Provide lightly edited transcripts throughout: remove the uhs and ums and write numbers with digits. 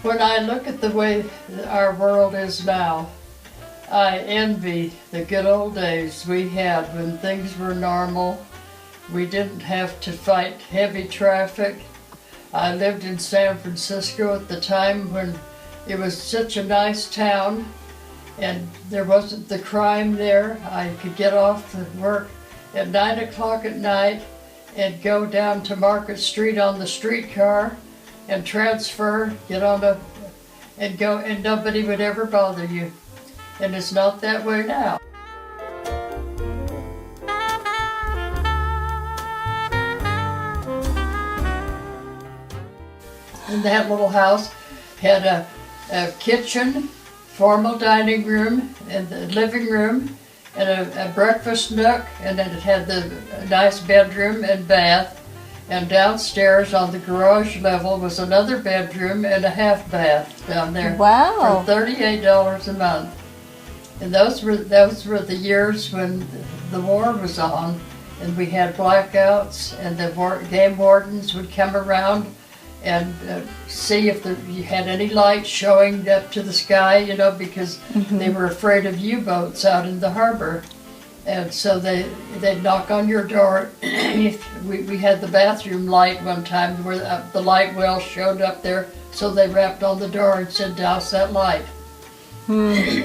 When I look at the way our world is now, I envy the good old days we had when things were normal. We didn't have to fight heavy traffic. I lived in San Francisco at the time when it was such a nice town and there wasn't the crime there. I could get off to work at 9 o'clock at night and go down to Market Street on the streetcar and transfer, get on and go, and nobody would ever bother you. And it's not that way now. And that little house had a kitchen, formal dining room, and the living room, and a breakfast nook, and then it had the nice bedroom and bath. And downstairs on the garage level was another bedroom and a half bath down there. Wow. For $38 a month. And those were the years when the war was on, and we had blackouts, and the game wardens would come around and see if you had any light showing up to the sky, because they were afraid of U-boats out in the harbor. And so they'd knock on your door. we had the bathroom light one time where the light well showed up there, so they rapped on the door and said, "Douse that light."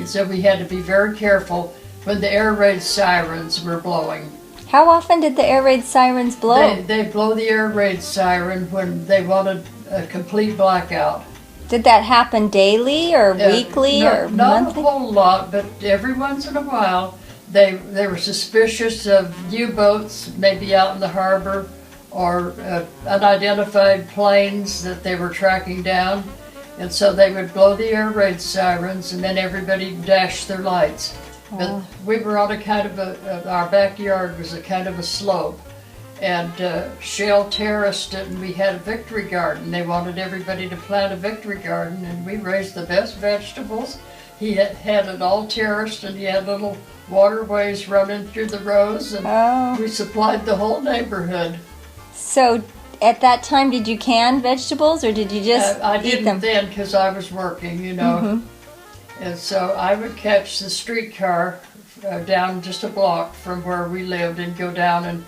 So we had to be very careful when the air raid sirens were blowing. How often did the air raid sirens blow? They blow the air raid siren when they wanted a complete blackout. Did that happen daily or weekly or not monthly? Not a whole lot, but every once in a while they were suspicious of U-boats maybe out in the harbor or unidentified planes that they were tracking down. And so they would blow the air raid sirens and then everybody dashed their lights. But we were on a kind of our backyard was a kind of a slope. And Shell terraced it, and we had a victory garden. They wanted everybody to plant a victory garden, and we raised the best vegetables. He had it all terraced, and he had little waterways running through the rows, and we supplied the whole neighborhood. So at that time, did you can vegetables, or did you just I eat didn't them? then, because I was working, And so I would catch the streetcar down just a block from where we lived and go down, and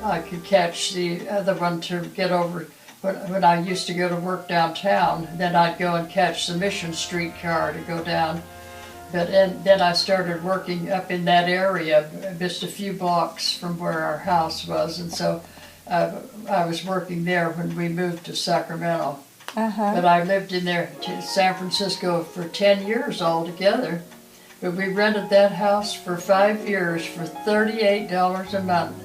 I could catch the other one to get over. When I used to go to work downtown, then I'd go and catch the Mission streetcar to go down. But then I started working up in that area, just a few blocks from where our house was, and so I was working there when we moved to Sacramento. But I lived in there to San Francisco for 10 years altogether. But we rented that house for 5 years for $38 a month.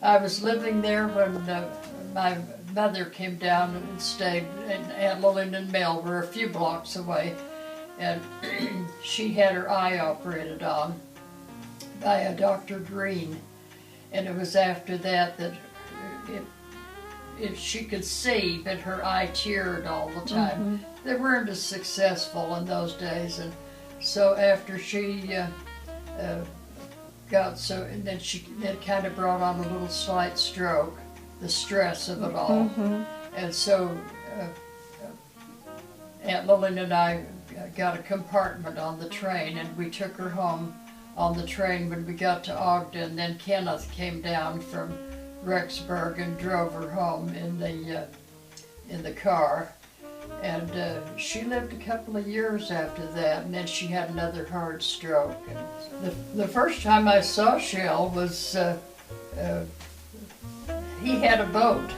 I was living there when my mother came down and stayed, and Aunt Lillian and Mel were a few blocks away. And she had her eye operated on by a Dr. Green. And it was after that she could see, but her eye teared all the time. They weren't as successful in those days. And so after she and then it kind of brought on a little slight stroke, the stress of it all. And so Aunt Lillian and I got a compartment on the train, and we took her home on the train when we got to Ogden. Then Kenneth came down from Rexburg and drove her home in the car. And she lived a couple of years after that, and then she had another hard stroke. And the first time I saw Shell was he had a boat,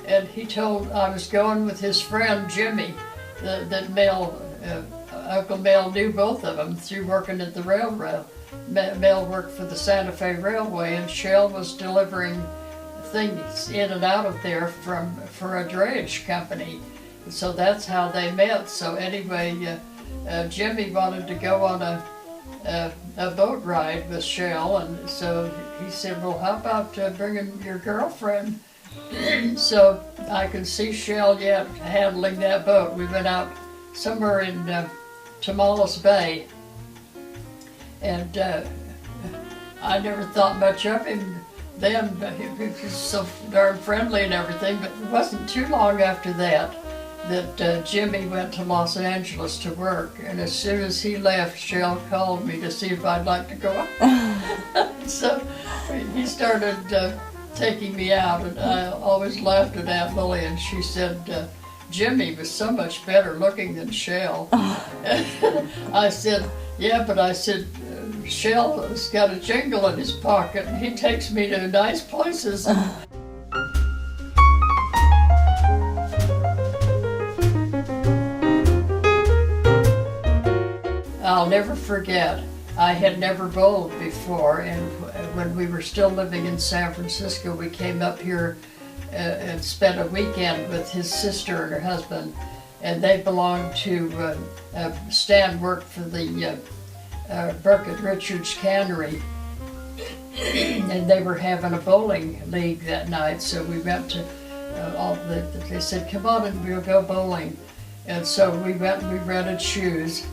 and he told I was going with his friend Jimmy. That Mel, Uncle Mel knew both of them through working at the railroad. Mel worked for the Santa Fe Railway, and Shell was delivering things in and out of there for a drayage company. So that's how they met. So anyway, Jimmy wanted to go on a boat ride with Shell, and so he said, "Well, how about bringing your girlfriend?" So I can see Shell yet handling that boat. We went out somewhere in Tomales Bay, And I never thought much of him then, but he was so darn friendly and everything. But it wasn't too long after that Jimmy went to Los Angeles to work, and as soon as he left, Shell called me to see if I'd like to go out. So he started taking me out, and I always laughed at Aunt Lily, and she said, Jimmy was so much better looking than Shell. I said, yeah, but I said, Shell has got a jingle in his pocket, and he takes me to nice places. I'll never forget, I had never bowled before, and when we were still living in San Francisco, we came up here and spent a weekend with his sister and her husband, and they belonged to Stan worked for the Burkett Richards Cannery, and they were having a bowling league that night, so we went to they said, come on and we'll go bowling. And so we went and we rented shoes,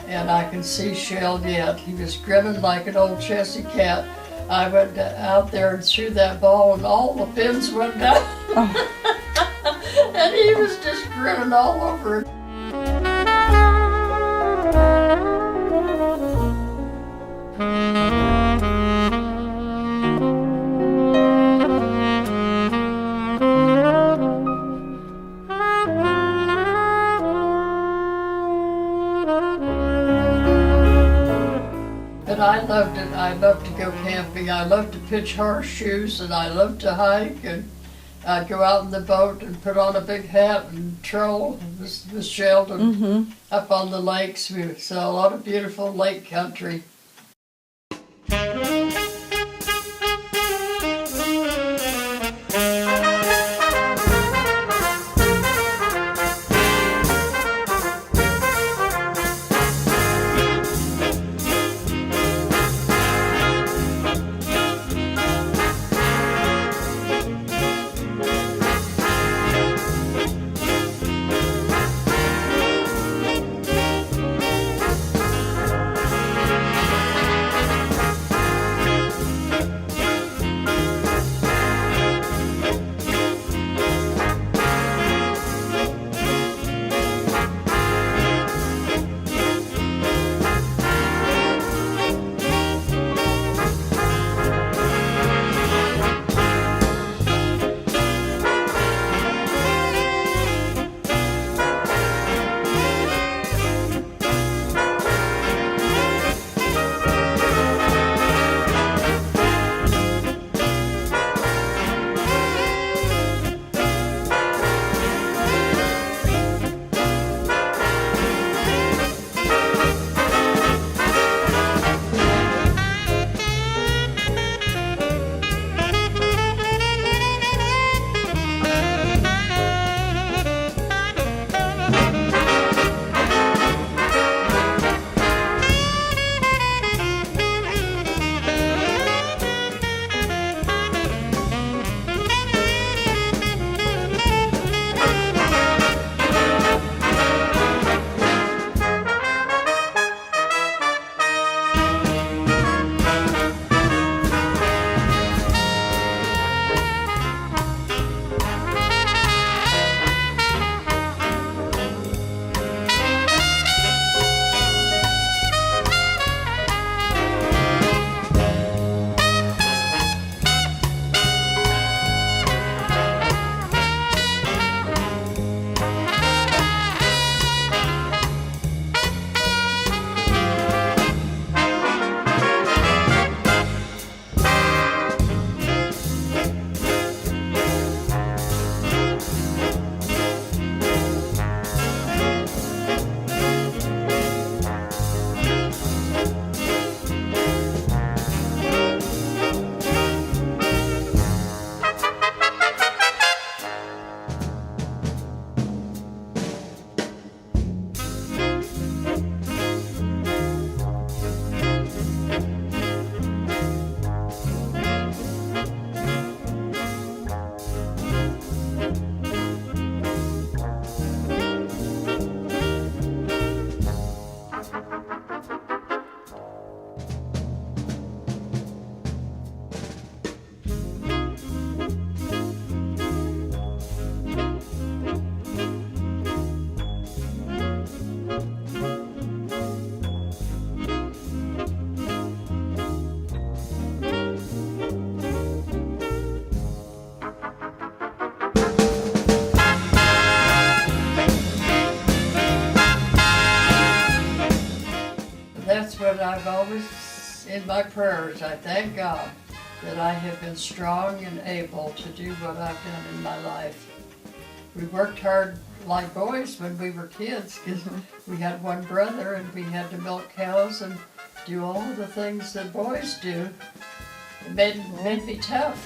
and I can see Shell yet. He was grinning like an old Chessy cat. I went out there and threw that ball, and all the pins went down. And he was just grinning all over it. But I loved it. I loved to go camping. I loved to pitch horseshoes, and I loved to hike. And I'd go out in the boat and put on a big hat and troll with Sheldon up on the lakes. We saw a lot of beautiful lake country. what I've always, in my prayers, I thank God that I have been strong and able to do what I've done in my life. We worked hard like boys when we were kids because we had one brother and we had to milk cows and do all of the things that boys do. It made me tough.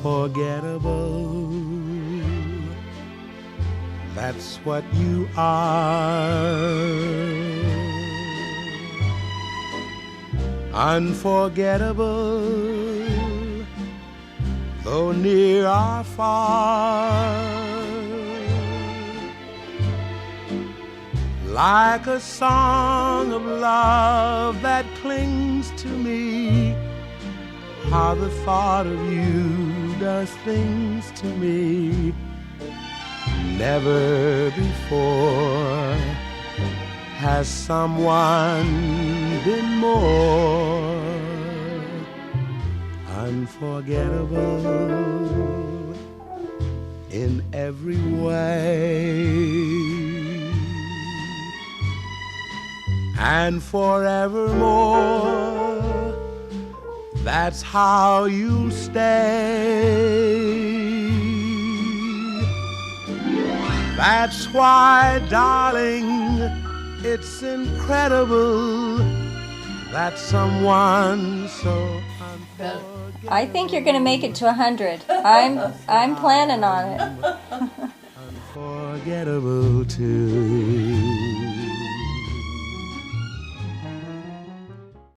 Unforgettable, that's what you are. Unforgettable, though near or far. Like a song of love that clings to me, how the thought of you does things to me. Never before has someone been more unforgettable in every way. And forevermore, that's how you'll stay. That's why, darling, it's incredible that someone so unforgettable. I think you're going to make it to 100. I'm planning on it. Unforgettable too.